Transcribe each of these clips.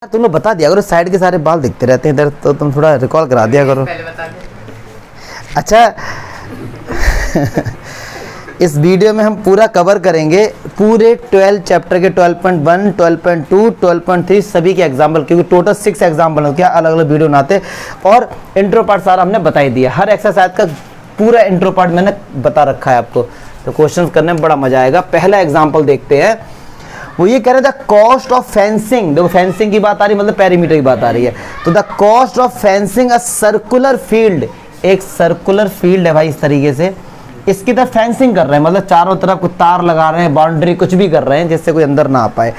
तुम लोग बता दिया करो, साइड के सारे बाल दिखते रहते हैं इधर, तो तुम थोड़ा रिकॉल करा दिया करो। अच्छा इस वीडियो में हम पूरा कवर करेंगे पूरे 12 चैप्टर के 12.1, 12.2, 12.3 सभी के एग्जाम्पल, क्योंकि टोटल 6 एग्जाम्पल हो गया, अलग अलग वीडियो बनाते। और इंट्रो पार्ट सारा हमने बता ही दिया, हर एक्सरसाइज का पूरा इंट्रो पार्ट मैंने बता रखा है आपको, तो क्वेश्चन करने में बड़ा मजा आएगा। पहला एग्जाम्पल देखते हैं, वो ये कह रहे थे कॉस्ट ऑफ फेंसिंग। देखो फेंसिंग की बात आ रही है, मतलब पेरीमीटर की बात आ रही है। तो the cost of fencing a circular field, एक सर्कुलर फील्ड है भाई इस तरीके से, इसकी तरफ फेंसिंग कर रहे हैं, मतलब चारों तरफ कुछ तार लगा रहे हैं, बाउंड्री कुछ भी कर रहे हैं जिससे कोई अंदर ना आ पाए।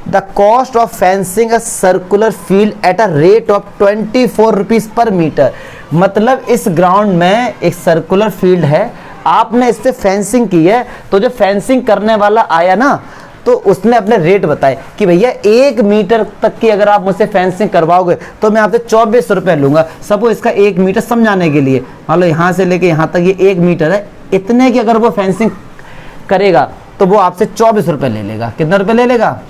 The cost of fencing a circular field at a rate of 24 rupees per metre. मतलब इस ग्राउंड में एक सर्कुलर फील्ड है, आपने इससे फेंसिंग की है, तो जो फेंसिंग करने वाला आया ना, तो उसने अपने रेट बताए कि भैया 1 मीटर तक की अगर आप मुझसे फेंसिंग करवाओगे तो मैं आपसे 24 रुपये लूंगा। सबको इसका 1 मीटर समझाने के लिए, मान लो यहाँ से लेके यहाँ तक ये 1 मीटर है, इतने की अगर वो फेंसिंग करेगा तो वो आपसे 24 रुपये ले लेगा। कितना रुपये ले लेगा?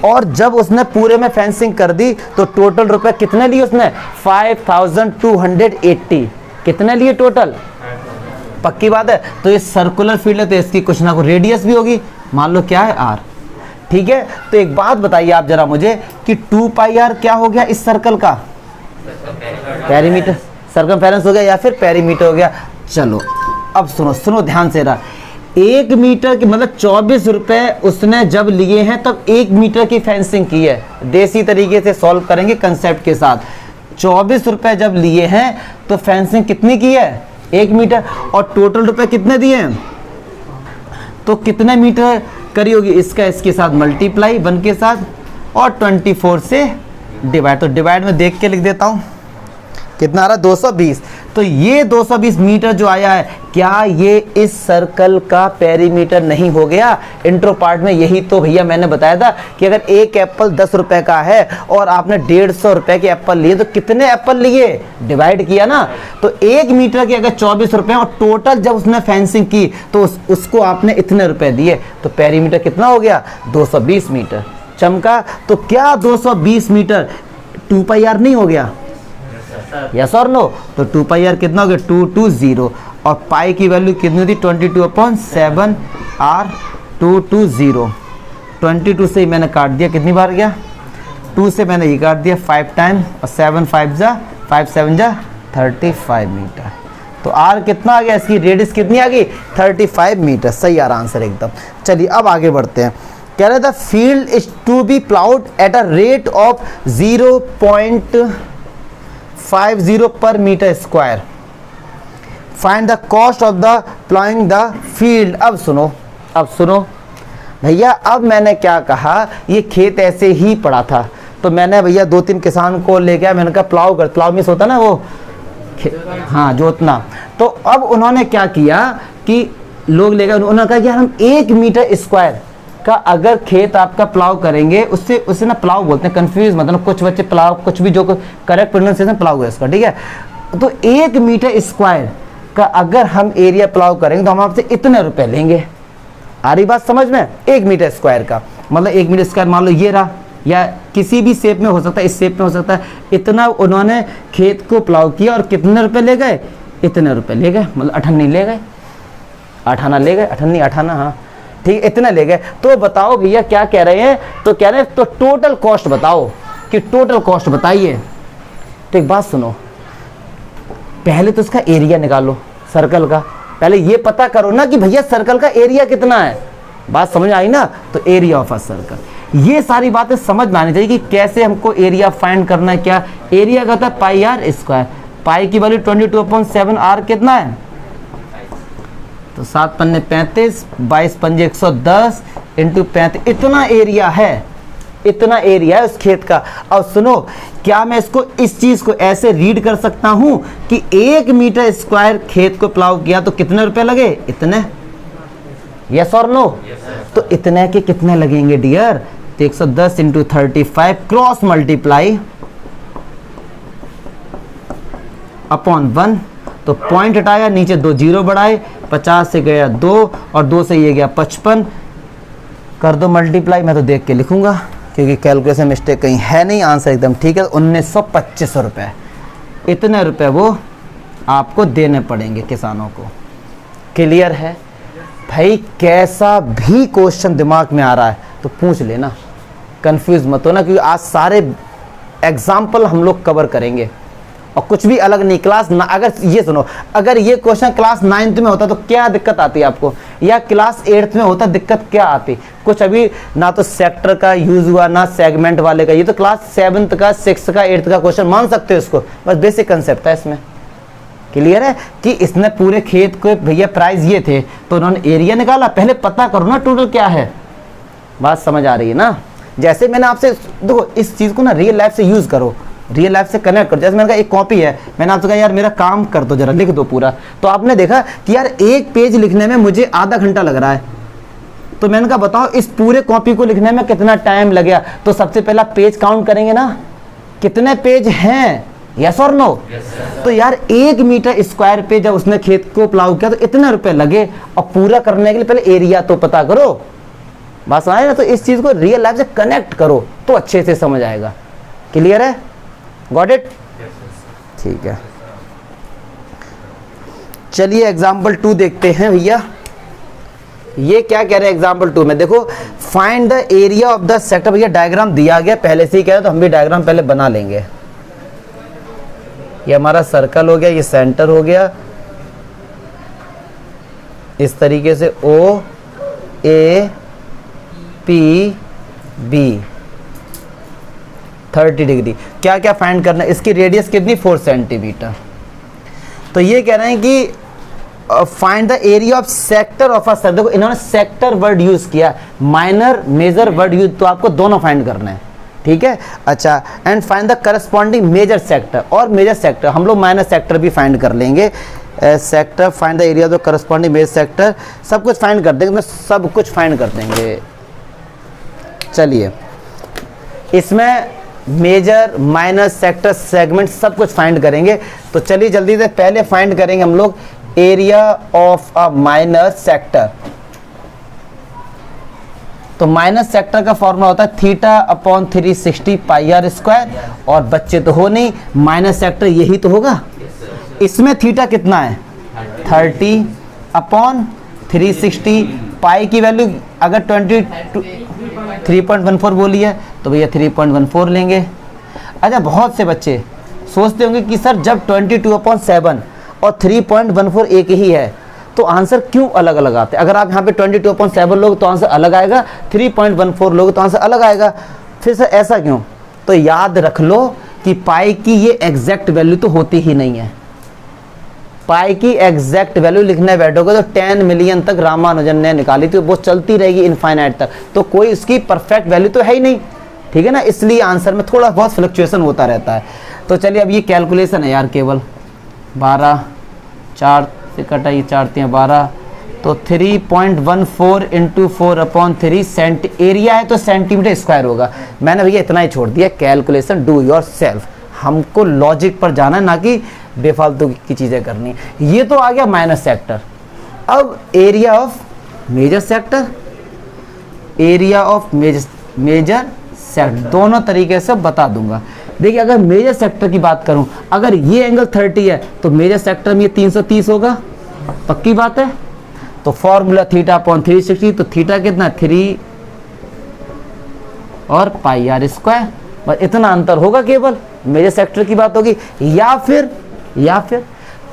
और जब उसने पूरे में फेंसिंग कर दी तो टोटल रुपए कितने लिए उसने? 5280। कितने लिए टोटल? पक्की बात है। तो ये सर्कुलर फील्ड है तो इसकी कुछ ना कुछ रेडियस भी होगी, मान लो क्या है r। ठीक है, तो एक बात बताइए आप जरा मुझे कि 2 पाई r क्या हो गया इस सर्कल का? पेरीमीटर, सर्कमफेरेंस हो गया या फिर पेरीमीटर हो गया। चलो अब सुनो सुनो ध्यान से रहा, 1 मीटर की मतलब 24 रुपए उसने जब लिए हैं तब 1 मीटर की फेंसिंग की है। देसी तरीके से सॉल्व करेंगे कंसेप्ट के साथ। 24 रुपए जब लिए हैं तो फेंसिंग कितनी की है? 1 मीटर। और टोटल रुपए कितने दिए हैं? तो कितने मीटर करी होगी? इसका इसके साथ मल्टीप्लाई 1 के साथ और 24 से डिवाइड। तो डिवाइड में देख के लिख देता हूँ, कितना आ रहा है? 220। तो ये 220 मीटर जो आया है, क्या ये इस सर्कल का पेरीमीटर नहीं हो गया? इंट्रो पार्ट में यही तो भैया मैंने बताया था कि अगर एक एप्पल 10 रुपए का है और आपने 150 रुपए के एप्पल लिए, तो कितने एप्पल लिए? डिवाइड किया ना। तो 1 मीटर के अगर 24 रुपए और टोटल जब उसने फेंसिंग की तो उसको आपने इतने रुपए दिए, तो पेरीमीटर कितना हो गया? 220 मीटर। चमका? तो क्या 220 मीटर 2 पाई r नहीं हो गया? यस और नो? तो 2 पाई r कितना हो गया? 220। और पाई की वैल्यू कितनी थी? 22/7 r 220। 22 से ही मैंने काट दिया, कितनी बार गया? 2 से मैंने ये काट दिया 5 टाइम, और 7 5 जा 5 7 जा 35 मीटर। तो r कितना आ गया? इसकी रेडियस कितनी आ गई? 35 मीटर। सही आ रहा आंसर एकदम। चलिए अब आगे बढ़ते हैं। कह रहे थे field is to be ploughed at a rate of 0.50 per metre square. Find the cost of the plying the field. अब सुनो भैया, अब मैंने क्या कहा, ये खेत ऐसे ही पड़ा था, तो मैंने भैया 2-3 किसान को ले गया, मैंने कहा प्लाव कर। प्लाव मिस होता ना वो, हाँ जोतना। तो अब उन्होंने क्या किया कि लोग ले गए, उन्होंने कहा कि यार हम 1 मीटर स्क्वायर का अगर खेत आपका प्लाव करेंगे, उससे ना प्लाव बोलते हैं, कंफ्यूज मतलब कुछ बच्चे प्लाव, कुछ भी जो करेक्ट प्रोनाउंसिएशन प्लाव है इसका, ठीक है। तो 1 मीटर स्क्वायर का अगर हम एरिया प्लाव करेंगे तो हम आपसे इतने रुपए लेंगे। आ रही बात समझ में? 1 मीटर स्क्वायर का मतलब 1 मीटर स्क्वायर मान लो ये रहा, या किसी भी शेप में हो सकता है, इस शेप में हो सकता है। इतना उन्होंने खेत को प्लाव किया और कितने रुपए ले गए? इतने रुपए ले गए, मतलब 58 ले गए, 58 ले गए, 58, हाँ ठीक, इतने ले गए। तो बताओ भैया क्या कह रहे हैं? तो कह रहे हैं तो टोटल कॉस्ट बताओ, कि टोटल कॉस्ट बताइए। तो एक बात सुनो, पहले तो इसका एरिया निकालो सर्कल का, पहले ये पता करो ना कि भैया सर्कल का एरिया कितना है। बात समझ आई ना? तो एरिया ऑफ अ सर्कल, ये सारी बातें समझ में आनी चाहिए कि कैसे हमको एरिया फाइंड करना है। क्या एरिया का था? पाई r स्क्वायर। पाई की वैल्यू 22/7 r कितना है? तो 7 पन्ने 35, 22 पंजे 110 इंटू 35, इतना एरिया है, इतना एरिया है उस खेत का। अब सुनो, क्या मैं इसको इस चीज को ऐसे रीड कर सकता हूं कि 1 मीटर स्क्वायर खेत को प्लाव किया तो कितने रुपए लगे? इतने। यस और नो? तो इतने के कितने लगेंगे डियर? तो 110 इंटू 35 क्रॉस मल्टीप्लाई अपॉन 1। तो पॉइंट हटाया, नीचे 2 जीरो बढ़ाए, 50 से गया 2 और 2 से ये गया 55। कर दो मल्टीप्लाई, मैं तो देख के लिखूंगा, क्योंकि कैलकुलेशन मिस्टेक कहीं है नहीं, आंसर एकदम ठीक है। 1925 रुपये, इतने रुपए वो आपको देने पड़ेंगे किसानों को। क्लियर है भाई? कैसा भी क्वेश्चन दिमाग में आ रहा है तो पूछ लेना, कंफ्यूज मत होना, क्योंकि आज सारे एग्जाम्पल हम लोग कवर करेंगे और कुछ भी अलग नहीं। क्लास ना, अगर ये सुनो, अगर ये क्वेश्चन क्लास 9th में होता तो क्या दिक्कत आती है आपको, या क्लास 8th में होता दिक्कत क्या आती? कुछ अभी ना तो सेक्टर का यूज हुआ ना सेगमेंट वाले का, ये तो क्लास 7th का 6th का 8th का क्वेश्चन मान सकते हो इसको, बस बेसिक कंसेप्ट है इसमें। क्लियर है कि इसने पूरे खेत को भैया प्राइस ये थे तो उन्होंने एरिया निकाला, पहले पता करो ना टोटल क्या है। बात समझ आ रही है ना? जैसे मैंने आपसे, देखो इस चीज को ना रियल लाइफ से यूज करो, रियल लाइफ से कनेक्ट करो। जैसे मैंने कहा एक कॉपी है, मैंने आपसे कहा यार मेरा काम कर दो जरा, लिख दो पूरा, तो आपने देखा कि यार एक पेज लिखने में मुझे आधा घंटा लग रहा है, तो मैंने कहा बताओ इस पूरे कॉपी को लिखने में कितना टाइम लगेगा। तो सबसे पहला पेज काउंट करेंगे ना, कितने पेज हैं, यस और नो? तो यार 1 मीटर स्क्वायर पे जब उसने खेत को प्लाउ किया तो इतने रुपए लगे, और पूरा करने के लिए पहले एरिया तो पता करो। बात समझ ना? तो इस चीज को रियल लाइफ से कनेक्ट करो तो अच्छे से समझ आएगा। क्लियर है? Got it? ठीक है, चलिए एग्जाम्पल 2 देखते हैं भैया। ये क्या कह रहे हैं एग्जाम्पल 2 में, देखो find the area of the sector. भैया डायग्राम दिया गया पहले से ही, कह रहे तो हम भी डायग्राम पहले बना लेंगे। ये हमारा सर्कल हो गया, ये सेंटर हो गया, इस तरीके से ओ ए पी बी 30 डिग्री। क्या क्या फाइंड करना है? इसकी रेडियस कितनी? 4 सेंटीमीटर। तो ये कह रहे हैं कि find the area of sector of a circle. देखो इन्होंने सेक्टर वर्ड यूज किया, माइनर मेजर वर्ड यूज, तो आपको दोनों फाइंड करना है। ठीक है, अच्छा, and find the corresponding major sector. और मेजर सेक्टर हम लोग माइनर सेक्टर भी फाइंड कर लेंगे। Sector find the area of the corresponding major sector, सब कुछ फाइंड कर देंगे, सब कुछ फाइंड कर देंगे। चलिए इसमें मेजर माइनर सेक्टर सेगमेंट सब कुछ फाइंड करेंगे। तो चलिए जल्दी से पहले फाइंड करेंगे हम लोग area of a minor sector. तो माइनस सेक्टर का फॉर्मूला होता है theta upon 360 pi r square, और बच्चे तो हो नहीं, माइनस सेक्टर यही तो होगा। इसमें थीटा कितना है? 30 अपॉन 360, पाई की वैल्यू अगर 3.14 बोली है तो भैया 3.14 लेंगे। अच्छा, बहुत से बच्चे सोचते होंगे कि सर जब 22/7 और 3.14 एक ही है तो आंसर क्यों अलग अलग आते हैं? अगर आप यहाँ पे 22/7 लोग तो आंसर अलग आएगा, 3.14 लोग तो आंसर अलग आएगा, फिर सर ऐसा क्यों? तो याद रख लो कि पाई की ये एग्जैक्ट वैल्यू तो होती ही नहीं है। पाई की एग्जैक्ट वैल्यू लिखने बैठोगे तो 10 मिलियन तक रामानुजन ने निकाली थी, वो चलती रहेगी इनफाइनाइट तक, तो कोई इसकी परफेक्ट वैल्यू तो है ही नहीं। ठीक है ना, इसलिए आंसर में थोड़ा बहुत फ्लक्चुएशन होता रहता है। तो चलिए अब ये कैलकुलेशन है यार, केवल 12 4 से कटाइए, 4 3 12, तो 3.14 इंटू 4/3 सेंट, एरिया है तो सेंटीमीटर स्क्वायर होगा। मैंने भैया इतना ही छोड़ दिया, कैलकुलेशन डू योर सेल्फ, हमको लॉजिक पर जाना है, ना कि बेफालतू की चीज़ें करनी। ये तो आ गया माइनस सेक्टर। अब area of major sector, area of major sector दोनों तरीके से बता दूंगा। देखिए अगर मेजर सेक्टर की बात करूं, अगर ये एंगल 30 है तो मेजर सेक्टर में ये 330 होगा, पक्की बात है। तो फॉर्मूला थीटा अपॉन 360, तो थीटा कितना 3 और पाई आर स्क्वायर, बस इतना अंतर होगा केवल, मेजर सेक्टर की बात होगी। या फिर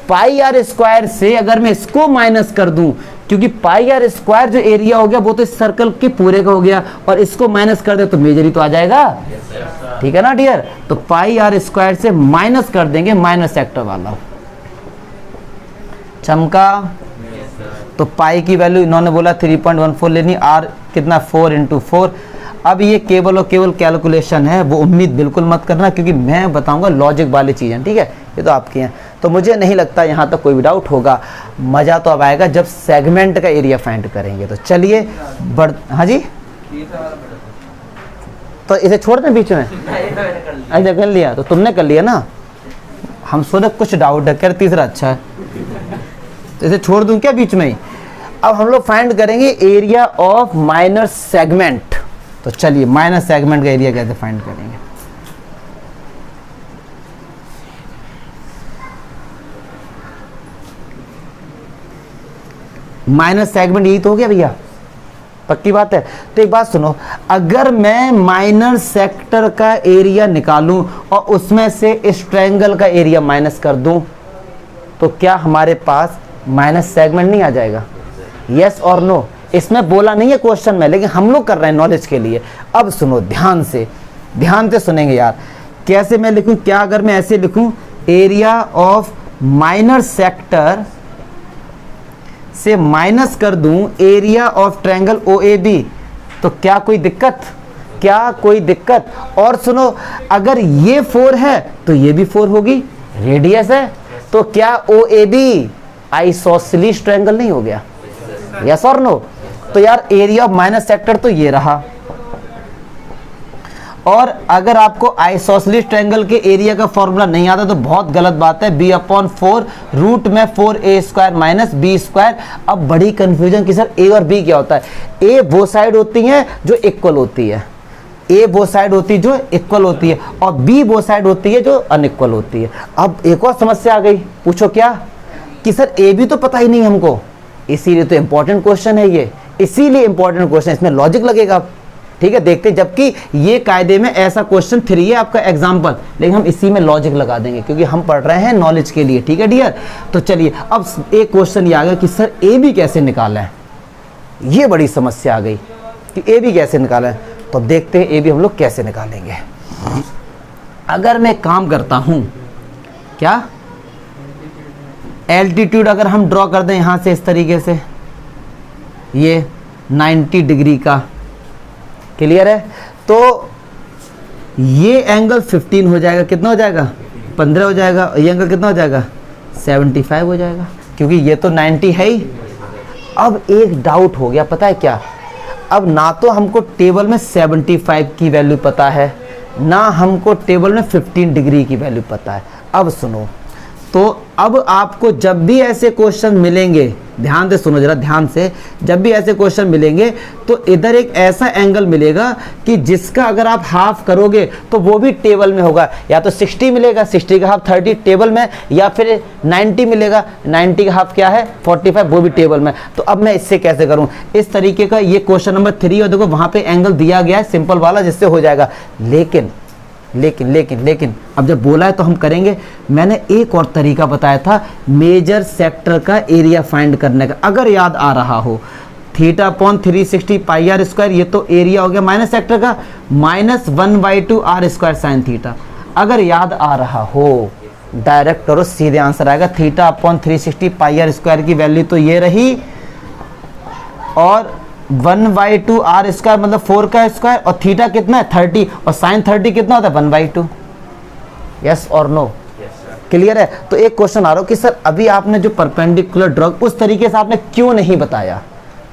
पाई आर स्क्वायर से अगर मैं इसको माइनस कर दूं, क्योंकि पाई आर स्क्वायर जो एरिया हो गया वो तो इस सर्कल के पूरे का हो गया, और इसको माइनस कर दे तो मेजर ही तो आ जाएगा। ठीक है ना डियर, तो पाई आर स्क्वायर से माइनस कर देंगे माइनस सेक्टर वाला, चमका। तो पाई की वैल्यू इन्होंने बोला 3.14 लेनी, आर कितना 4 इंटू 4। अब ये केवल और केवल कैलकुलेशन है, वो उम्मीद बिल्कुल मत करना, क्योंकि मैं बताऊंगा लॉजिक वाली चीज़ें। ठीक है, ये तो आपकी हैं, तो मुझे नहीं लगता यहाँ तक कोई भी डाउट होगा। मज़ा तो अब आएगा जब सेगमेंट का एरिया फाइंड करेंगे। तो चलिए हाँ जी, तो इसे छोड़ दें बीच में? अच्छा कर लिया, तो तुमने कर लिया ना, हम सोचे कुछ डाउट है, क्या तीसरा अच्छा है, तो इसे छोड़ दूं क्या बीच में ही? अब हम लोग फाइंड करेंगे एरिया ऑफ माइनर सेगमेंट। तो चलिए माइनस सेगमेंट का एरिया कैसे फाइंड करेंगे। माइनस सेगमेंट यही तो हो गया भैया, पक्की बात है। तो एक बात सुनो, अगर मैं माइनर सेक्टर का एरिया निकालूं और उसमें से इस ट्रायंगल का एरिया माइनस कर दूं तो क्या हमारे पास माइनस सेगमेंट नहीं आ जाएगा? यस और नो? इसमें बोला नहीं है क्वेश्चन में, लेकिन हम लोग कर रहे हैं नॉलेज के लिए। अब सुनो ध्यान से सुनेंगे यार। कैसे मैं लिखूं? क्या अगर मैं ऐसे लिखूं, एरिया ऑफ माइनर सेक्टर से माइनस कर दूं एरिया ऑफ ट्रायंगल OAB, तो क्या कोई दिक्कत? क्या कोई दिक्कत? और सुनो, अगर ये 4 है तो ये भी 4 होगी, रेडियस है, तो क्या OAB आइसोसेलेस ट्रायंगल नहीं हो गया? यस और नो? तो यार एरिया ऑफ माइनस सेक्टर तो ये रहा, और अगर आपको आइसोसेलेस ट्रायंगल के एरिया का फॉर्मूला नहीं आता तो बहुत गलत बात है। b/4 रूट में 4a² माइनस b²। अब बड़ी कंफ्यूजन कि सर a और b क्या होता है। a वो साइड होती है जो इक्वल होती है, a वो साइड होती है जो इक्वल होती है, और b वो साइड होती है जो अनइक्वल होती है। अब एक और समस्या आ गई, पूछो क्या? कि सर a b तो पता ही नहीं हमको, इसीलिए तो इंपॉर्टेंट क्वेश्चन है ये, इसीलिए इंपॉर्टेंट क्वेश्चन, इसमें लॉजिक लगेगा। ठीक है, देखते हैं, जबकि ये कायदे में ऐसा क्वेश्चन 3 है आपका एग्जाम्पल, लेकिन हम इसी में लॉजिक लगा देंगे क्योंकि हम पढ़ रहे हैं नॉलेज के लिए। ठीक है डियर, तो चलिए अब एक क्वेश्चन ये आ गया कि सर ए बी कैसे निकाला है। ये बड़ी समस्या आ गई कि ए बी कैसे निकाला है, तो अब देखते हैं ए बी हम लोग कैसे निकालेंगे। अगर मैं काम करता हूं, क्या एल्टीट्यूड अगर हम ड्रॉ कर दें यहां से इस तरीके से, ये 90 डिग्री का, क्लियर है, तो ये एंगल 15 हो जाएगा, कितना हो जाएगा? 15 हो जाएगा। ये एंगल कितना हो जाएगा? 75 हो जाएगा, क्योंकि ये तो 90 है ही। अब एक डाउट हो गया, पता है क्या? अब ना तो हमको टेबल में 75 की वैल्यू पता है, ना हमको टेबल में 15 डिग्री की वैल्यू पता है। अब सुनो, तो अब आपको जब भी ऐसे क्वेश्चन मिलेंगे, ध्यान से सुनो जरा, ध्यान से, जब भी ऐसे क्वेश्चन मिलेंगे तो इधर एक ऐसा एंगल मिलेगा कि जिसका अगर आप हाफ करोगे तो वो भी टेबल में होगा, या तो 60 मिलेगा, 60 का हाफ 30 टेबल में, या फिर 90 मिलेगा, 90 का हाफ क्या है? 45, वो भी टेबल में। तो अब मैं इससे कैसे करूं? इस तरीके का ये क्वेश्चन नंबर 3, और देखो वहां पे एंगल दिया गया है सिंपल वाला, जिससे हो जाएगा। लेकिन लेकिन लेकिन लेकिन अब जब बोला है तो हम करेंगे। मैंने एक और तरीका बताया था मेजर सेक्टर का एरिया फाइंड करने का, अगर याद आ रहा हो, θ/360 πr², ये तो एरिया हो गया माइनस सेक्टर का, -1/2 r² sin थीटा। अगर याद आ रहा हो डायरेक्ट करो, सीधे आंसर आएगा। θ/360 πr² की वैल्यू तो ये रही, और 1/2 r² मतलब 4 का स्क्वायर, और थीटा कितना है? 30, और साइन 30 कितना होता है? 1/2। यस और नो? क्लियर है? तो एक क्वेश्चन आ रहा हो कि सर अभी आपने जो परपेंडिकुलर ड्रॉ उस तरीके से आपने क्यों नहीं बताया?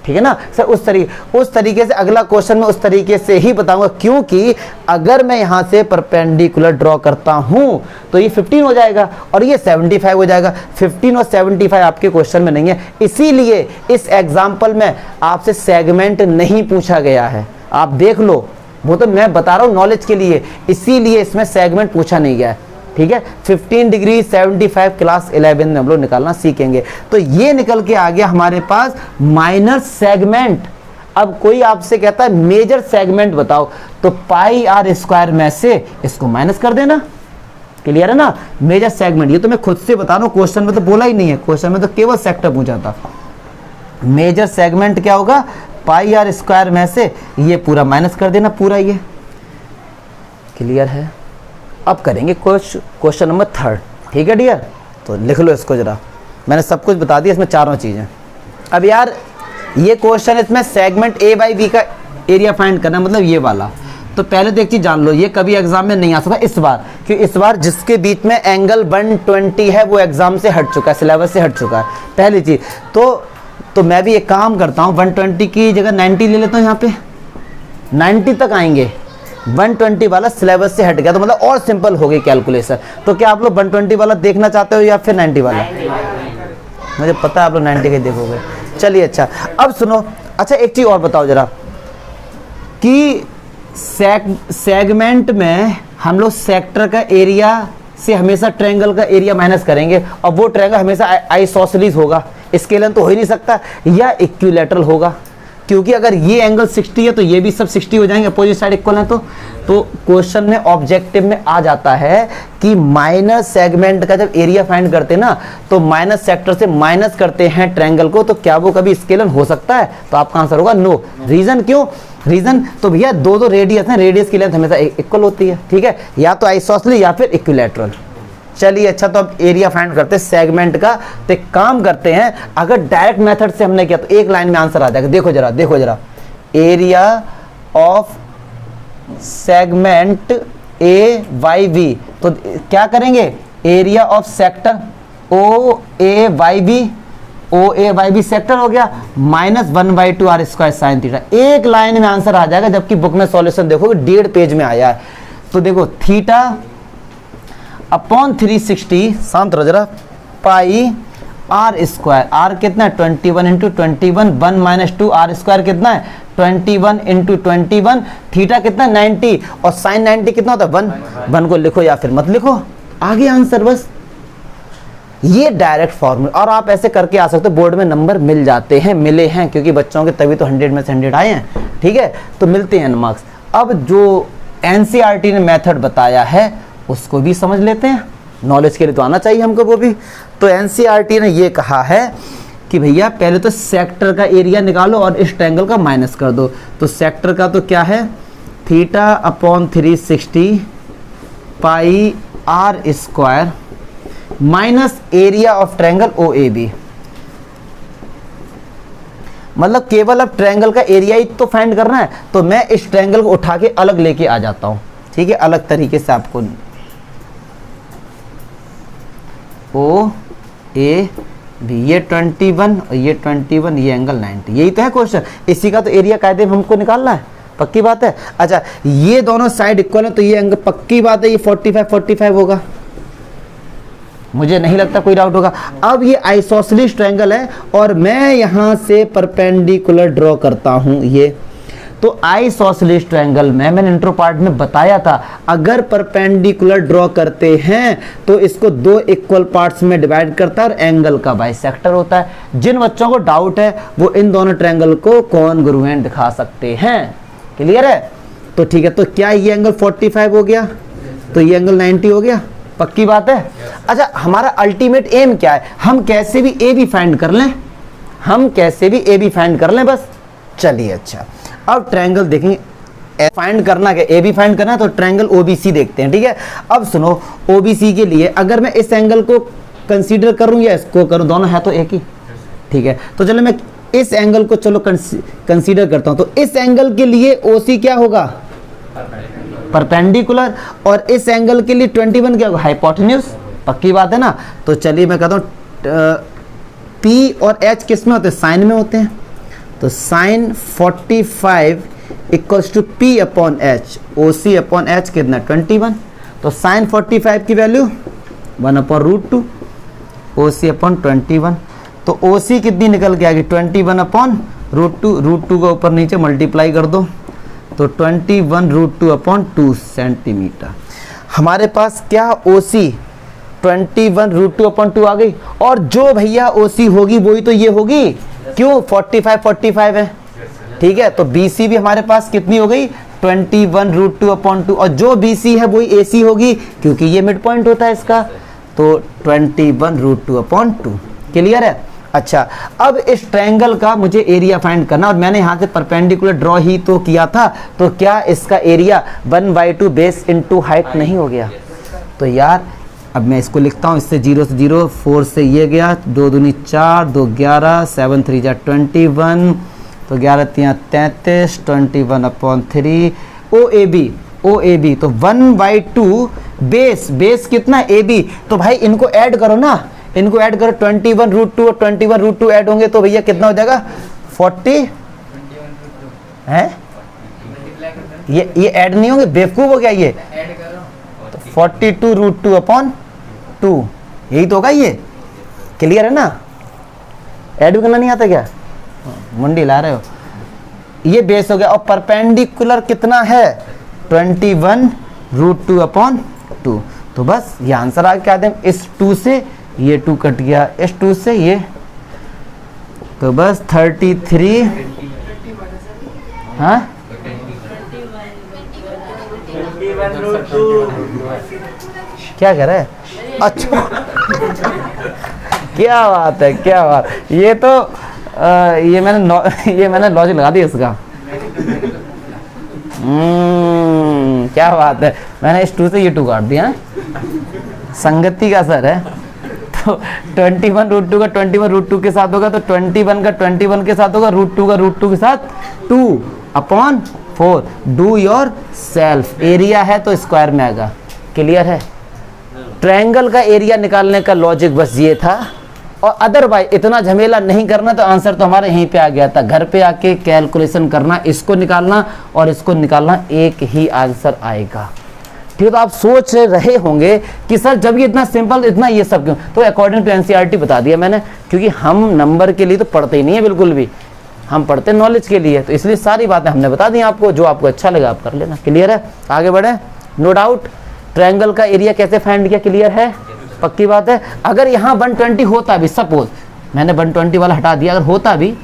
ठीक है ना सर, उस तरीके से अगला क्वेश्चन में उस तरीके से ही बताऊंगा, क्योंकि अगर मैं यहां से परपेंडिकुलर ड्रॉ करता हूं तो ये 15 हो जाएगा और ये 75 हो जाएगा। 15 और 75 आपके क्वेश्चन में नहीं है, इसीलिए इस एग्जाम्पल में आपसे सेगमेंट नहीं पूछा गया है। आप देख लो, वो तो मैं बता रहा हूं नॉलेज के लिए, इसीलिए इसमें सेगमेंट पूछा नहीं गया है। ठीक है, 15 डिग्री 75 क्लास 11 में हम लोग निकालना सीखेंगे। तो ये निकल के आ गया हमारे पास माइनर सेगमेंट। अब कोई आपसे कहता है मेजर सेगमेंट बताओ, तो πr² में से इसको माइनस कर देना। क्लियर है ना? मेजर सेगमेंट, ये तो मैं खुद से बता रहा हूं, क्वेश्चन में तो बोला ही नहीं है, क्वेश्चन में तो केवल सेक्टर पूछा था। मेजर सेगमेंट क्या होगा? πr² में से ये पूरा माइनस कर देना, पूरा ये। क्लियर है? अब करेंगे क्वेश्चन नंबर 3। ठीक है डियर, तो लिख लो इसको जरा, मैंने सब कुछ बता दिया, इसमें चारों चीज़ें। अब यार ये क्वेश्चन, इसमें सेगमेंट A/B का एरिया फाइंड करना, मतलब ये वाला। तो पहले तो एक चीज़ जान लो, ये कभी एग्जाम में नहीं आ सकता इस बार, क्योंकि इस बार जिसके बीच में एंगल 120 है वो एग्जाम से हट चुका है, सिलेबस से हट चुका है, पहली चीज़। तो मैं भी एक काम करता हूँ, 120 की जगह 90 ले लेता हूँ, यहाँ पे 90 तक आएंगे। 120 वाला सिलेबस से हट गया, तो मतलब और सिंपल हो गई कैलकुलेशन। तो क्या आप लोग 120 वाला देखना चाहते हो या फिर 90 वाला? मुझे पता है आप लोग 90 के देखोगे। चलिए अच्छा, अब सुनो, अच्छा एक चीज और बताओ जरा, कि सेगमेंट में हम लोग सेक्टर का एरिया से हमेशा ट्रायंगल का एरिया माइनस करेंगे, और वो ट्रायंगल हमेशा आइसोसेलेस होगा, स्केलन तो हो ही नहीं सकता, या इक्विलैटरल होगा, क्योंकि अगर ये एंगल 60 है तो ये भी सब 60 हो जाएंगे, अपोजिट साइड इक्वल है। तो क्वेश्चन में ऑब्जेक्टिव में आ जाता है कि माइनस सेगमेंट का जब एरिया फाइंड करते हैं ना, तो माइनस सेक्टर से माइनस करते हैं ट्रायंगल को, तो क्या वो कभी स्केलन हो सकता है? तो आपका आंसर होगा नो। रीजन क्यों? रीजन तो भैया दो रेडियस है, रेडियस की लेंथ हमेशा इक्वल होती है, ठीक है, या तो आइसोसेलेस या फिर इक्विलैटरल। चलिए अच्छा, तो अब एरिया फाइंड करते हैं सेगमेंट का। तो एक काम करते हैं, अगर डायरेक्ट मेथड से हमने किया तो एक लाइन में आंसर आ जाएगा। देखो जरा area of segment A Y B, तो क्या करेंगे? Area of sector O A Y B sector हो गया, -1/2 r स्क्वायर साइन थीटा। एक लाइन में आंसर आ जाएगा, जबकि बुक में सॉल्यूशन देखोगे 1.5 पेज में आया है। तो देखो थीटा अपॉन 360, शांत रहो जरा, पाई आर स्क्वायर, आर कितना है 21 इंटू 21, 1 - 2 r स्क्वायर कितना है 21 इंटू 21, थीटा कितना है 90, और साइन 90 कितना होता है 1 को लिखो या फिर मत लिखो, आगे आंसर बस। ये डायरेक्ट फॉर्मूला, और आप ऐसे करके आ सकते हो, बोर्ड में नंबर मिल जाते हैं, मिले हैं, क्योंकि बच्चों के तभी तो 100 में से 100 आए हैं, ठीक है, तो मिलते हैं मार्क्स। अब जो एनसीईआरटी ने मेथड बताया है उसको भी समझ लेते हैं, नॉलेज के लिए तो आना चाहिए हमको वो भी। तो एनसीईआरटी ने ये कहा है कि भैया पहले तो सेक्टर का एरिया निकालो और इस ट्रायंगल का माइनस कर दो। तो सेक्टर का तो क्या है, theta upon 360 pi r square minus area of triangle O A B. मतलब केवल अब ट्रायंगल का एरिया ही तो फाइंड करना है, तो मैं इस ट्रायंगल को उठा के अलग लेके आ जाता हूं, ठीक है, अलग तरीके से आपको। ओ ए बी, ये 21 और ये 21, ये एंगल 90, यही तो है क्वेश्चन। इसी का तो एरिया कायदे में हमको निकालना है, पक्की बात है। अच्छा, ये दोनों साइड इक्वल है, तो ये एंगल पक्की बात है, ये 45 होगा, मुझे नहीं लगता कोई डाउट होगा। अब ये आइसोसेलेस ट्रायंगल है और मैं यहां से परपेंडिकुलर ड्रॉ करता हूं ये। तो आइसोसेलेस ट्रायंगल में मैंने इंट्रो पार्ट में बताया था, अगर परपेंडिकुलर ड्रॉ करते हैं तो इसको 2 इक्वल पार्ट्स में डिवाइड करता है और एंगल का बाइसेक्टर होता है। जिन बच्चों को डाउट है वो इन दोनों ट्रायंगल को कॉन्ग्रुएंट दिखा सकते हैं। क्लियर है? तो ठीक है, तो क्या ये एंगल 45 हो गया, तो ये एंगल 90 हो गया, पक्की बात है। अच्छा, हमारा अल्टीमेट एम क्या है, हम कैसे भी ए बी फाइंड कर लें, हम कैसे भी ए बी फाइंड कर लें बस। चलिए अच्छा, अब ट्रायंगल देखेंगे, फाइंड करना क्या, ए बी फाइंड करना है, तो ट्रायंगल ओबीसी देखते हैं, ठीक है। अब सुनो, ओबीसी के लिए अगर मैं इस एंगल को कंसीडर करूं या इसको करूं, दोनों है तो एक ही, ठीक है। तो चलो मैं इस एंगल को चलो कंसीडर करता हूं। तो इस एंगल के लिए ओसी क्या होगा, परपेंडिकुलर, और इस एंगल के लिए 21 क्या होगा, हाइपोटेन्यूज, पक्की बात है ना। तो चलिए मैं कहता हूं पी और एच किस में होते हैं, साइन में होते हैं। तो sine 45 equals to P upon H, O C upon H कितना 21। तो साइन 45 की वैल्यू 1/√2, ओ सी अपॉन 21। तो ओ सी कितनी निकल के आएगी 21/√2, √2 का ऊपर नीचे मल्टीप्लाई कर दो, तो 21√2/2 सेंटीमीटर। हमारे पास क्या ओ सी 21√2/2 आ गई, और जो भैया ओ सी होगी वही तो ये होगी, क्यों 45 है, ठीक है। तो BC भी हमारे पास कितनी हो गई 21√2/2, और जो BC है वही AC होगी, क्योंकि ये मिड पॉइंट होता है इसका, तो 21√2/2। क्लियर है? अच्छा, अब इस ट्रायंगल का मुझे एरिया फाइंड करना, और मैंने यहाँ से परपेंडिकुलर ड्रॉ ही तो किया था, तो क्या इसका एरिया 1/2 बेस इंटू हाइट नहीं हो गया? तो यार अब मैं इसको लिखता हूँ, इससे 0 से 0, 4 से ये गया, 2 दूनी 4, 2 11, 7 3 जा 21, तो 11 3 33, 21/3। ओ ए बी तो 1/2 बेस कितना AB, तो भाई इनको ऐड करो ना, इनको ऐड करो, 21√2 और 21√2 ऐड होंगे तो भैया कितना हो जाएगा 40 है, ये ऐड नहीं होंगे, बेवकूफ हो गया ये, तो 42√2/2, यही तो होगा ये। क्लियर है ना? ऐड भी करना नहीं आता क्या, मुंडी ला रहे हो। ये बेस हो गया, और परपेंडिकुलर कितना है 21√2/2। तो बस ये आंसर आ क्या दें, इस 2 से ये 2 कट गया, इस 2 से ये, तो बस 33। हाँ क्या कह रहा है, अच्छा क्या बात है, क्या बात, ये तो ये मैंने लॉजिक लगा दिया इसका। क्या बात है, मैंने इस 2 से ये 2 काट दिया, संगति का असर है। तो 21√2 का 21√2 के साथ होगा, तो 21 का 21 के साथ होगा, √2 का √2 के साथ 2/4। डू योर सेल्फ, एरिया है तो स्क्वायर में आएगा, क्लियर है। ट्रायंगल का एरिया निकालने का लॉजिक बस ये था, और अदरवाइज इतना झमेला नहीं करना, तो आंसर तो हमारा यहीं पे आ गया था। घर पे आके कैलकुलेशन करना, इसको निकालना और इसको निकालना, एक ही आंसर आएगा। ठीक है, तो आप सोच रहे होंगे कि सर जब ये इतना सिंपल, इतना ये सब क्यों, तो अकॉर्डिंग टू एनसीईआरटी बता दिया मैंने, क्योंकि हम नंबर के लिए तो पढ़ते ही नहीं है बिल्कुल भी, हम पढ़ते नॉलेज के लिए, तो इसलिए सारी बातें हमने बता दी आपको, जो आपको अच्छा लगा आप कर लेना। क्लियर है, आगे बढ़े, नो डाउट। ट्रायंगल का एरिया कैसे फाइंड किया, क्लियर है, पक्की बात है। अगर यहाँ 120 होता भी, सपोज मैंने 120 वाला हटा दिया, अगर होता भी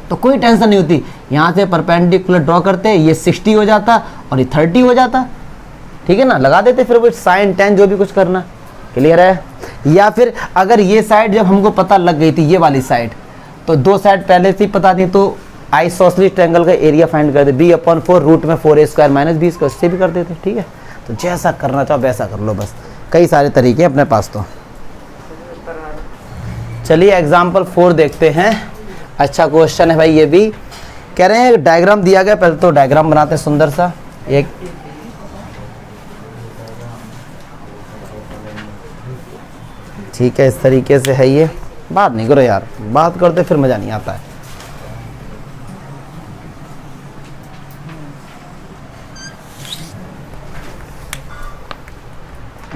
तो कोई टेंशन नहीं होती, यहाँ से परपेंडिकुलर ड्रॉ करते, ये 60 हो जाता और ये 30 हो जाता, ठीक है ना, लगा देते, फिर वो sin tan जो भी कुछ करना। क्लियर है। या फिर अगर ये साइड जब हमको पता लग गई थी, ये वाली साइड, तो 2 साइड पहले से ही पता थी, तो आइसोसेलेस ट्रायंगल का एरिया फाइंड कर दे, b/4 रूट में 4a² - b इसको इससे भी कर देते। ठीक है, तो जैसा करना चाहो वैसा कर लो, बस कई सारे तरीके अपने पास। तो चलिए एग्जाम्पल 4 देखते हैं। अच्छा क्वेश्चन है भाई, ये भी कह रहे हैं डायग्राम दिया गया, पहले तो डायग्राम बनाते हैं सुंदर सा एक। ठीक है, इस तरीके से है ये। बात नहीं करो यार, बात करते फिर मजा नहीं आता है।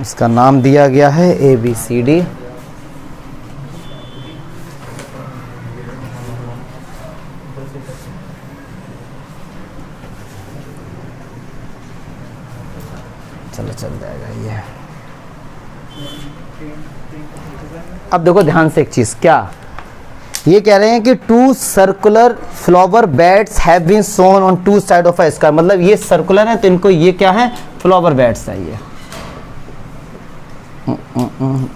इसका नाम दिया गया है ABCD। चलो चल जाएगा ये। अब देखो ध्यान से एक चीज, क्या ये कह रहे हैं कि 2 circular flower beds have been sown on 2 side of a square, मतलब ये सर्कुलर है तो इनको ये क्या है, फ्लावर बेड्स चाहिए।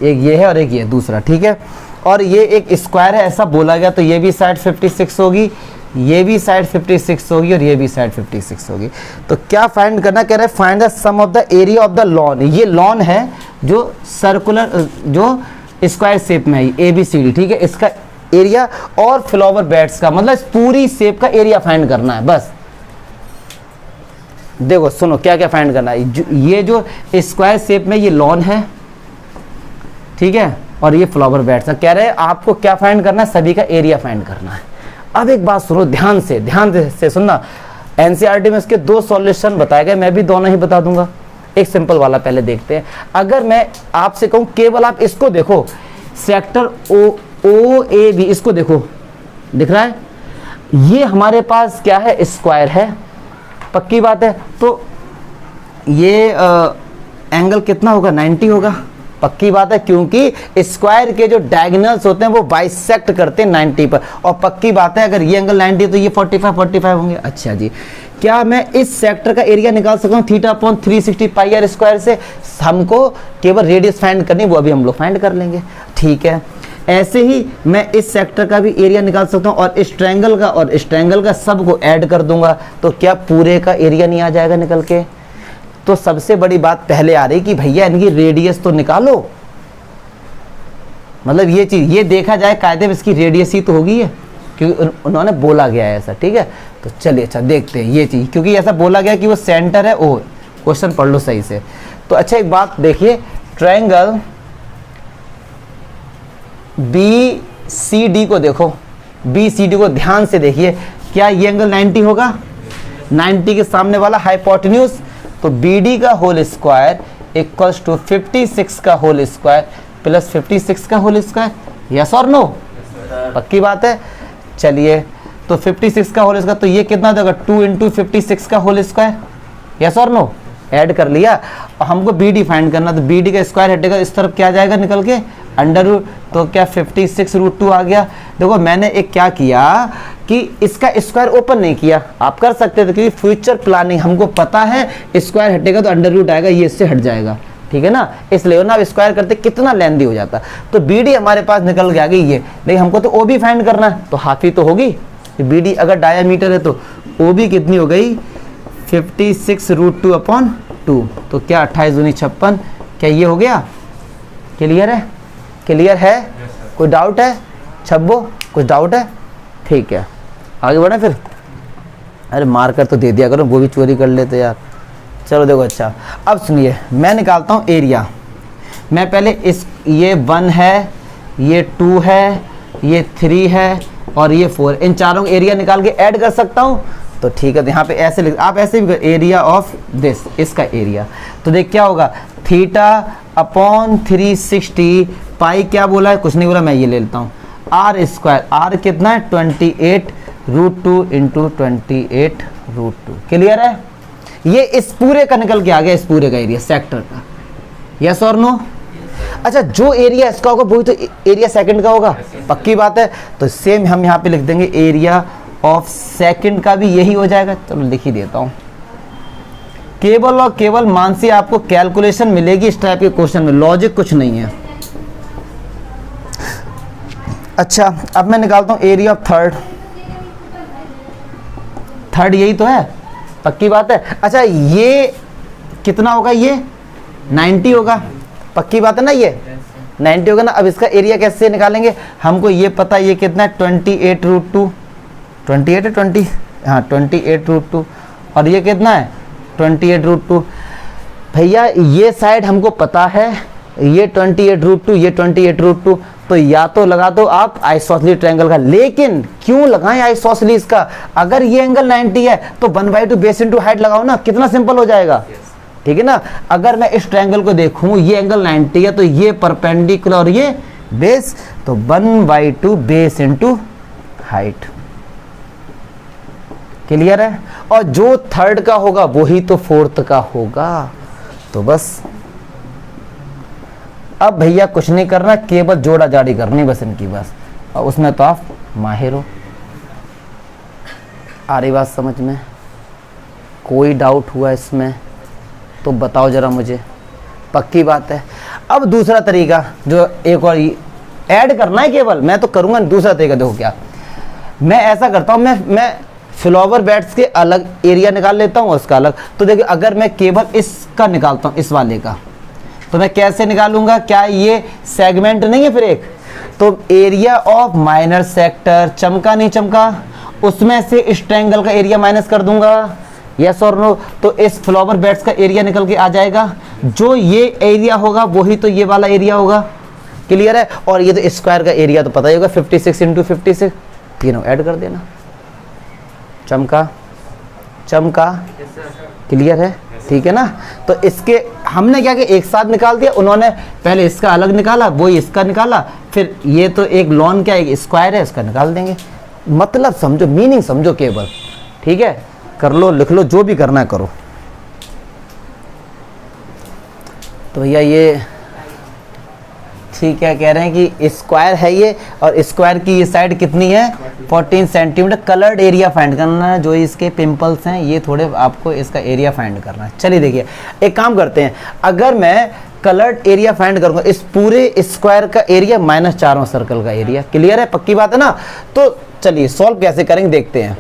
एक ये है और एक ये दूसरा, ठीक है। और ये एक स्क्वायर है ऐसा बोला गया, तो ये भी साइड 56 होगी, ये भी साइड 56 होगी और ये भी साइड 56 होगी। तो क्या फाइंड करना, कह रहे हैं find the sum of the area of the lawn. ये लॉन है जो सर्कुलर, जो स्क्वायर शेप में है, ABCD, ठीक है, इसका एरिया और फ्लावर बेड्स का, मतलब पूरी शेप का एरिया फाइंड करना है बस। देखो सुनो क्या क्या फाइंड करना है। ये जो स्क्वायर शेप में ये लॉन है, ठीक है, और ये फ्लावर बेड्स है। कह रहे हैं आपको क्या फाइंड करना है, सभी का एरिया फाइंड करना है। अब एक बात सुनो ध्यान से सुनना, एनसीईआरटी में इसके 2 सॉल्यूशन बताए गए, मैं भी दोनों ही बता दूंगा। एक सिंपल वाला पहले देखते हैं। अगर मैं आपसे कहूं केवल आप इसको देखो, सेक्टर OAB, इसको देखो, दिख रहा है, ये हमारे पास क्या है, स्क्वायर है, पक्की बात है। तो ये एंगल कितना होगा, 90 होगा, पक्की बात है, क्योंकि स्क्वायर के जो डायगोनल्स होते हैं वो बाइसेक्ट करते हैं 90 पर। और पक्की बात है अगर ये एंगल 90 तो ये 45 होंगे। अच्छा जी, क्या मैं इस सेक्टर का एरिया निकाल सकता हूँ θ/360 πr² से? हमको केवल रेडियस फाइंड करनी, वो अभी हम लोग फाइंड कर लेंगे, ठीक है। ऐसे ही मैं इस सेक्टर का भी एरिया निकाल सकता हूँ, और इस ट्रायंगल का और इस ट्रायंगल का सबको ऐड कर दूंगा, तो क्या पूरे का एरिया नहीं आ जाएगा निकल के? तो सबसे बड़ी बात पहले आ रही कि भैया इनकी रेडियस तो निकालो, मतलब ये चीज, ये देखा जाए कायदे में इसकी रेडियस ही तो होगी है, क्योंकि उन्होंने बोला गया है ऐसा, ठीक है। तो चलिए अच्छा देखते हैं ये चीज, क्योंकि ऐसा बोला गया कि वो सेंटर है। ओ क्वेश्चन पढ़ लो सही से। तो अच्छा एक बात देखिए, ट्रायंगल BCD को देखो, BCD को ध्यान से देखिए, क्या ये एंगल 90 होगा? 90 के सामने वाला हाइपोटेन्यूज, तो BD का होल स्क्वायर इक्वल्स टू 56 का होल स्क्वायर प्लस 56 का होल स्क्वायर, यस और नो? पक्की बात है। चलिए तो 56 का होल स्क्वायर, तो ये कितना देगा, 2 × 56 का होल स्क्वायर, यस और नो, ऐड कर लिया। और हमको बी डी फाइंड करना, तो बी डी का स्क्वायर हटेगा इस तरफ, क्या जाएगा निकल के अंडर रूट, तो क्या 56√2 आ गया। देखो मैंने एक क्या किया कि इसका स्क्वायर ओपन नहीं किया, आप कर सकते थे क्योंकि फ्यूचर प्लानिंग हमको पता है स्क्वायर हटेगा तो अंडर रूट आएगा, ये इससे हट जाएगा, ठीक है ना, इसलिए ना अब स्क्वायर करते कितना लेंदी हो जाता। तो बी डी हमारे पास निकल के आ गई ये, लेकिन हमको तो ओ बी फाइंड करना है, तो हाफ ही तो होगी बी डी, अगर डायामीटर है तो ओ बी कितनी हो गई 56√2/2, तो क्या 28 दूनी 56, क्या ये हो गया, क्लियर है, क्लियर है, कोई डाउट है छब्बो, कुछ डाउट है, ठीक है आगे बढ़े फिर। अरे मार्कर तो दे दिया करो, वो भी चोरी कर लेते यार। चलो देखो अच्छा, अब सुनिए मैं निकालता हूँ एरिया। मैं पहले इस ये 1 है, ये 2 है, ये 3 है और ये 4, इन चारों का एरिया निकाल के ऐड कर सकता हूँ, तो ठीक है। तो यहाँ पे ऐसे लिख, आप ऐसे भी एरिया ऑफ दिस, इसका एरिया, तो देख क्या होगा θ/360, पाई क्या बोला है, कुछ नहीं बोला, मैं ये ले लेता हूँ आर स्क्वायर, आर कितना है 28√2 इंटू 28√2, क्लियर है। ये इस पूरे का निकल के आ गया, इस पूरे का एरिया सेक्टर का, यस और नो। अच्छा जो एरिया इसका होगा वही तो एरिया सेकंड का होगा, पक्की बात है। तो सेम हम यहाँ पे लिख देंगे एरिया ऑफ सेकंड का भी यही हो जाएगा। चलो लिख ही देता हूँ, केवल और केवल मानसी आपको कैलकुलेशन मिलेगी इस टाइप के क्वेश्चन में, लॉजिक कुछ नहीं है। अच्छा अब मैं निकालता हूँ एरिया ऑफ थर्ड यही तो है, पक्की बात है। अच्छा ये कितना होगा, ये 90 होगा, पक्की बात है ना, ये 90 होगा ना। अब इसका एरिया कैसे निकालेंगे, हमको ये पता है ये कितना है 28√2, 28 है 20, हाँ 28√2, और ये कितना है 28√2। भैया ये साइड हमको पता है, ये 28√2, ये 28√2, तो या तो लगा दो आप आइसोसेलेस ट्रायंगल का। लेकिन क्यों लगाएं आइसोसेलेस का, अगर ये एंगल 90 है तो 1/2 बेस इंटू हाइट लगाओ ना, कितना सिंपल हो जाएगा, ठीक है ना। अगर मैं इस ट्रायंगल को देखूं, ये एंगल 90 है तो ये परपेंडिकुलर और ये बेस, तो 1/2 बेस इंटू हाइट, क्लियर है। और जो थर्ड का होगा वही तो फोर्थ का होगा, तो बस अब भैया कुछ नहीं करना, केवल जोड़ा जाड़ी करनी बस इनकी, बस, और उसमें तो आप माहिर हो। आ रही बात समझ में, कोई डाउट हुआ इसमें तो बताओ जरा मुझे, पक्की बात है। अब दूसरा तरीका जो एक और ऐड करना है, केवल मैं तो करूंगा दूसरा तरीका। देखो क्या मैं ऐसा करता हूं, मैं फ्लावर बेड्स के अलग एरिया निकाल लेता हूं, उसका अलग। तो देखिए अगर मैं केवल इसका निकालता हूं, इस वाले का, तो मैं कैसे निकालूंगा, क्या ये सेगमेंट नहीं है फिर एक, तो एरिया ऑफ माइनर सेक्टर, चमका नहीं चमका, उसमें से इस ट्रायंगल का एरिया माइनस कर दूंगा, यस और नो, तो इस फ्लावर बेड्स का एरिया निकल के आ जाएगा। जो ये एरिया होगा वही तो ये वाला एरिया होगा, क्लियर है। और ये तो स्क्वायर का एरिया तो पता ही होगा 56 इंटू 56, तीनों ऐड कर देना, चमका चमका, क्लियर है, ठीक है ना। तो इसके हमने क्या किया, एक साथ निकाल दिया, उन्होंने पहले इसका अलग निकाला, वही इसका निकाला, फिर ये तो एक लॉन क्या एक स्क्वायर है, इसका निकाल देंगे। मतलब समझो, मीनिंग समझो केवल, ठीक है। कर लो, लिख लो, जो भी करना है करो। तो भैया ये ठीक है, कह रहे हैं कि स्क्वायर है ये, और स्क्वायर की ये साइड कितनी है 14 सेंटीमीटर। कलर्ड एरिया फाइंड करना है, जो इसके पिंपल्स हैं ये थोड़े आपको इसका एरिया फाइंड करना है। चलिए देखिए एक काम करते हैं, अगर मैं कलर्ड एरिया फाइंड करूंगा, इस पूरे स्क्वायर का एरिया माइनस चारों सर्कल का एरिया, क्लियर है, पक्की बात है ना। तो चलिए सॉल्व कैसे करेंगे देखते हैं।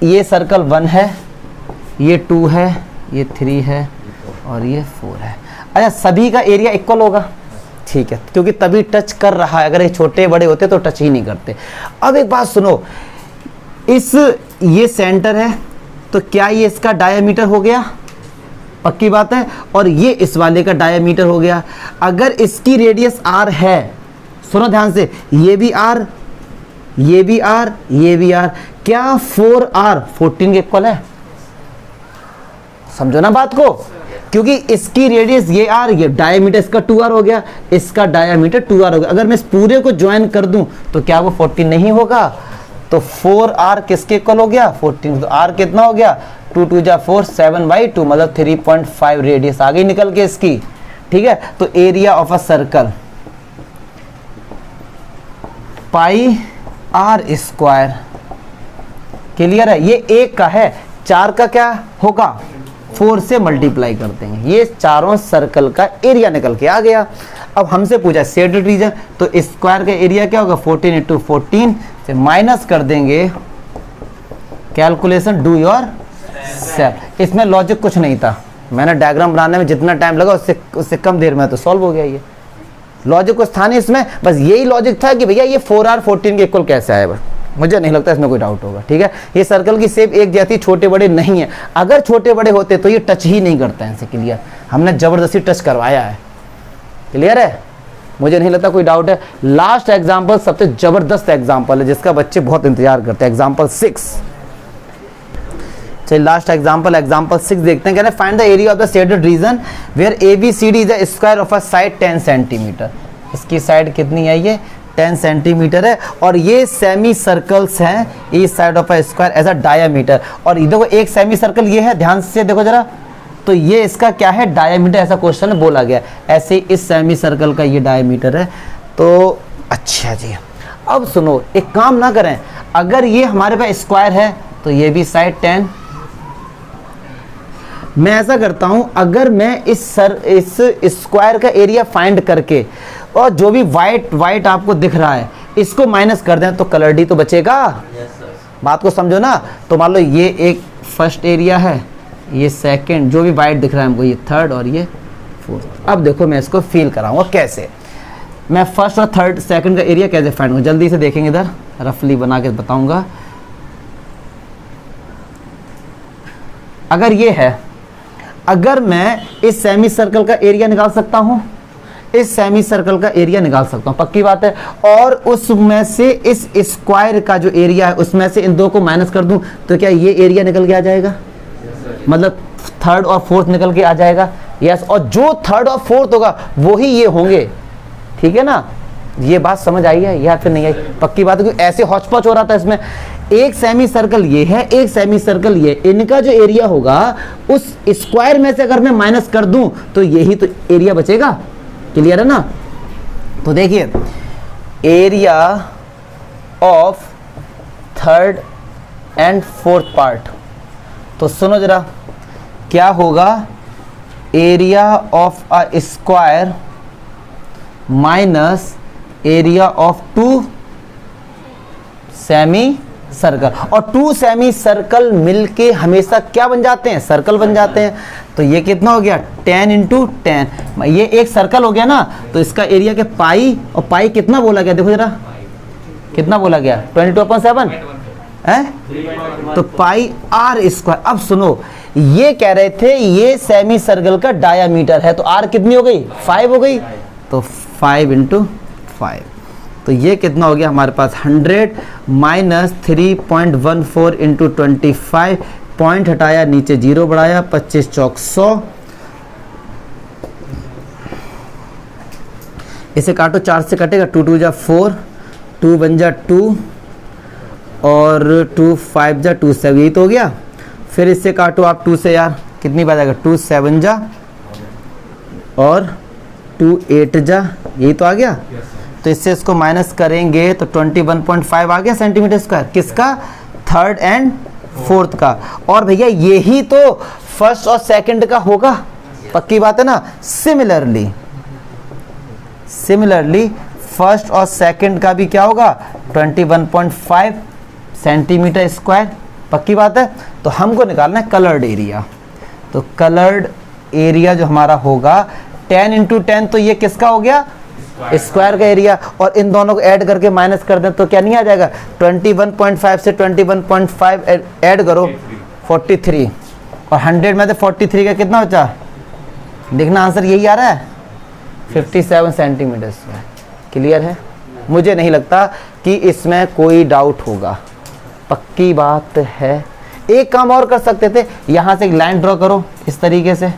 ये सर्कल 1 है, ये 2 है, ये 3 है और ये 4 है। अच्छा सभी का एरिया इक्वल होगा, ठीक है, क्योंकि तभी टच कर रहा है, अगर ये छोटे बड़े होते तो टच ही नहीं करते। अब एक बात सुनो, ये सेंटर है तो क्या ये इसका डायामीटर हो गया, पक्की बात है, और ये इस वाले का डायामीटर हो गया। अगर इसकी रेडियस r है, सुनो ध्यान से, ये भी r, ये भी r, ये भी r, क्या 4r 14 के इक्वल है, समझो ना बात को, क्योंकि इसकी रेडियस ये r, ये डायमीटर इसका 2r हो गया, इसका डायमीटर 2r हो गया। अगर मैं इस पूरे को ज्वाइन कर दूं तो क्या वो 14 नहीं होगा, तो 4r किसके इक्वल हो गया 14, तो r कितना हो गया 2 2 जा 4 7/2 मतलब 3.5 रेडियस आगे निकल के इसकी। ठीक है, तो area of a circle pi r square, clear है। ये एक का है, 4 का क्या होगा 4 से मल्टीप्लाई कर देंगे, ये चारों सर्कल का एरिया निकल के आ गया। अब हमसे पूछा शेडेड रीजन, तो स्क्वायर का एरिया क्या होगा 14 × 14 से माइनस कर देंगे, कैलकुलेशन डू योर सेल्फ। इसमें लॉजिक कुछ नहीं था, मैंने डायग्राम बनाने में जितना टाइम लगा उससे कम देर में तो सॉल्व हो गया। ये लॉजिक कुछ था नहीं इसमें, बस यही लॉजिक था कि भैया ये 4r 14 के इक्वल कैसे आए, बस मुझे नहीं लगता इसमें कोई डाउट होगा। ठीक है, ये सर्कल की शेप एक जैसी छोटे बड़े नहीं है, अगर छोटे बड़े होते तो ये टच ही नहीं करते हैं इनसे, क्लियर। हमने जबरदस्ती टच करवाया है, क्लियर है, मुझे नहीं लगता कोई डाउट है। लास्ट एग्जाम्पल सबसे जबरदस्त एग्जाम्पल है जिसका बच्चे बहुत इंतजार करते हैं, एग्जाम्पल 6। चलिए लास्ट एग्जाम्पल, एग्जाम्पल 6 देखते हैं। कह रहे हैं find the area of the shaded region where ABCD is the square of a side 10 centimetre. इसकी साइड कितनी है, ये 10 सेंटीमीटर है, और ये सेमी सर्कल्स हैं इस side of a square as a diameter. और ये देखो एक सेमी सर्कल ये है, ध्यान से देखो जरा, तो ये इसका क्या है डायामीटर, ऐसा क्वेश्चन में बोला गया। ऐसे इस सेमी सर्कल का ये डायामीटर है। तो अच्छा जी, अब सुनो, एक काम ना करें, अगर ये हमारे पास स्क्वायर है तो ये भी साइड 10। मैं ऐसा करता हूं, अगर मैं इस स्क्वायर का एरिया फाइंड करके और जो भी वाइट आपको दिख रहा है इसको माइनस कर दें तो कलर डी तो बचेगा। बात को समझो ना। तो मान लो ये एक फर्स्ट एरिया है, ये सेकंड, जो भी वाइट दिख रहा है हमको ये थर्ड और ये फोर्थ। अब देखो मैं इसको फील कराऊंगा कैसे, मैं फर्स्ट और थर्ड सेकंड का एरिया कैसे फाइंड करूँ, जल्दी से देखेंगे, इधर रफली बना के बताऊंगा। अगर ये है, अगर मैं इस सेमी सर्कल का एरिया निकाल सकता हूं, इस सेमी सर्कल का एरिया निकाल सकता हूं, पक्की बात है, और उसमें से इस स्क्वायर का जो एरिया है उसमें से इन दो को माइनस कर दूं तो क्या ये एरिया निकल के आ जाएगा, मतलब थर्ड और फोर्थ निकल के आ जाएगा। यस, और जो थर्ड और फोर्थ होगा वो ही ये होंगे। ठीक है ना, ये बात समझ आई है या फिर नहीं आई, पक्की बात है, क्योंकि ऐसे हौच पौच हो रहा था इसमें। एक सेमी सर्कल ये है, एक सेमी सर्कल ये, इनका जो एरिया होगा उस स्क्वायर में से अगर मैं माइनस कर दूं तो यही तो एरिया बचेगा, क्लियर है ना। तो देखिए area of third and fourth part, तो सुनो जरा क्या होगा, area of a square minus area of 2 semi circle, और 2 सेमी सर्कल मिलके हमेशा क्या बन जाते हैं, सर्कल बन जाते हैं। तो ये कितना हो गया 10 × 10, ये एक सर्कल हो गया ना, तो इसका एरिया क्या पाई, और पाई कितना बोला गया, देखो जरा कितना बोला गया 22/7 है, तो पाई आर स्क्वायर। अब सुनो, ये कह रहे थे ये सेमी सर्कल का डायामीटर है, तो आर कितनी हो गई 5 हो गई, तो 5 × 5, तो ये कितना हो गया हमारे पास 100 माइनस 3.14 × 25, पॉइंट हटाया नीचे 0 बढ़ाया, 25 चौक 100, इसे काटो 4 से कटेगा, 2 2 जा 4, 2 1 जा 2 और 2 5 जा 2 7, यही तो हो गया। फिर इससे काटो आप 2 से, यार कितनी बात आएगा, 2 7 जा और 2 8 जा, यही तो आ गया। तो इससे इसको माइनस करेंगे तो 21.5 आ गया सेंटीमीटर स्क्वायर, किसका, थर्ड एंड फोर्थ का। और भैया यही तो फर्स्ट और सेकंड का होगा, पक्की बात है ना। सिमिलरली फर्स्ट और सेकंड का भी क्या होगा 21.5 सेंटीमीटर स्क्वायर, पक्की बात है। तो हमको निकालना है कलर्ड एरिया, तो कलर्ड एरिया जो हमारा होगा 10 × 10, तो ये किसका हो गया, स्क्वायर का एरिया, और इन दोनों को ऐड करके माइनस कर दें तो क्या नहीं आ जाएगा, 21.5 से 21.5 ऐड करो 43, और 100 में से 43 का कितना बचा, देखना आंसर यही आ रहा है 57 सेंटीमीटर स्क्वायर, क्लियर है। मुझे नहीं लगता कि इसमें कोई डाउट होगा, पक्की बात है। एक काम और कर सकते थे, यहाँ से एक लाइन ड्रॉ करो इस तरीके से,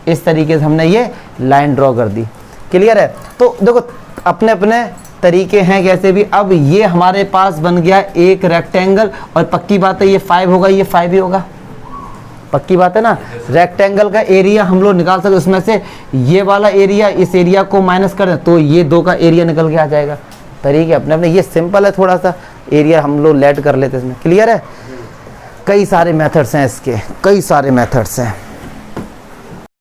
इस तरीके से हमने ये लाइन ड्रॉ कर दी, क्लियर है। तो देखो अपने अपने तरीके हैं कैसे भी। अब ये हमारे पास बन गया एक रेक्टेंगल, और पक्की बात है ये 5 होगा, ये 5 ही होगा, पक्की बात है ना। रेक्टेंगल का एरिया हम लोग निकाल सकते, उसमें से ये वाला एरिया इस एरिया को माइनस कर दें तो ये 2 का एरिया निकल के आ जाएगा। तरीके अपने अपने, ये सिंपल है, थोड़ा सा एरिया हम लोग लेट कर लेते हैं इसमें। क्लियर है? कई सारे मेथड्स हैं इसके, कई सारे मेथड्स हैं।